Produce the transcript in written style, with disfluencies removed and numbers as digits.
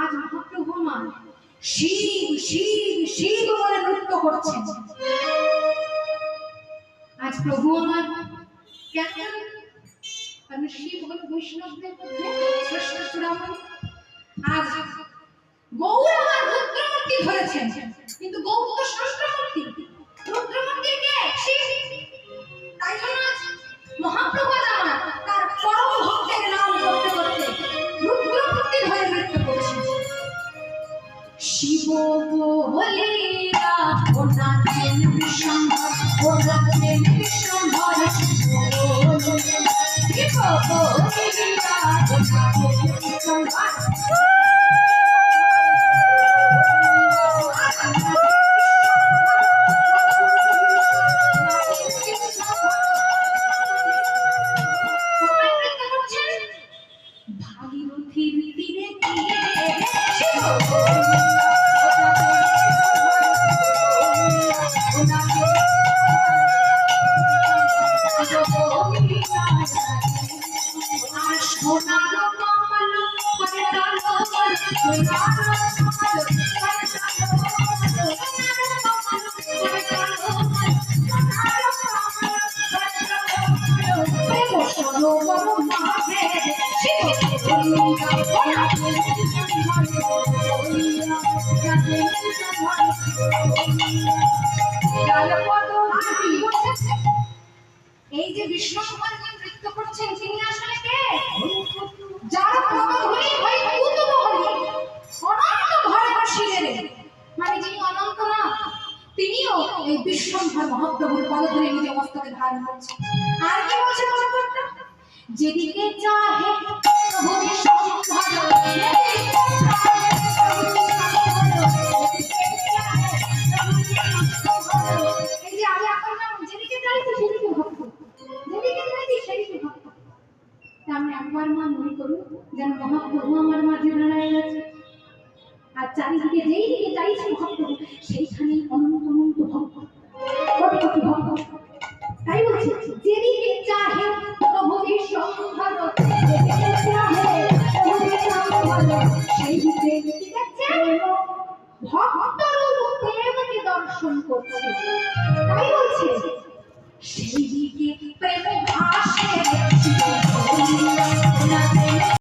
आज महाप्रभु मान शिव शिव शिव বলে নৃত্য করছেন। আজ প্রভু আমার কেন? কারণ শিব হল বৈষ্ণবদের মধ্যে শ্রেষ্ঠ চূড়ামণি। আজ গৌর আমার রুদ্রমূর্তি ধরেছেন, কিন্তু গৌর তো শ্রেষ্ঠ মূর্তি, রুদ্রমূর্তি কে? শিব। তাই জন্য আজ মহাপ্রভু আমার তার পরম ভক্তের নাম করতে করতে রুদ্রমূর্তি ধরে নৃত্য করছেন। শিব বলিয়া ওনাদের বিশ্বম্ভর, ওনাদের বিশ্বম্ভর, শিব বলিয়া ওনাদের বিশ্বম্ভর। ভাগীরথীর তীরে গিয়ে শিব এই যে বিশ্বম্ভর নৃত্য করছেন তিনি আসলে কে? যার পদধূলি হয় কুতুবহলি, অনন্ত ভরে বসিলেন, মানে যিনি অনন্ত না তিনিও এই বিশ্বম্ভর মহাপ্রভুর পদধূলি নিজে মস্তকে ধারণ করছেন। আর কি বলছে পরবর্তী? যেদিকে চাহে প্রভু বিশ্বম্ভর, এই যে আমি এখন যেদিকে চাইছি সেদিকে ভক্ত, যেদিকে চাইছি সেদিকে ভক্ত। আমি একবার মা মনে করুন যেন মহাপ্রভু আমার মাঝে দাঁড়ায় আছে, আর চারিদিকে যেই দিকে চাইছি মহাপ্রভু সেইখানেই অনন্ত অনন্ত ভক্ত, কোটি কোটি ভক্ত। তাই বলছি যেদিকে চাহে প্রভু বিশ্বম্ভর, যেদিকে চাহে প্রভু বিশ্বম্ভর, সেই দিকে ভক্তরূপ প্রেমকে দর্শন করছে। তাই বলছে সেই দিকে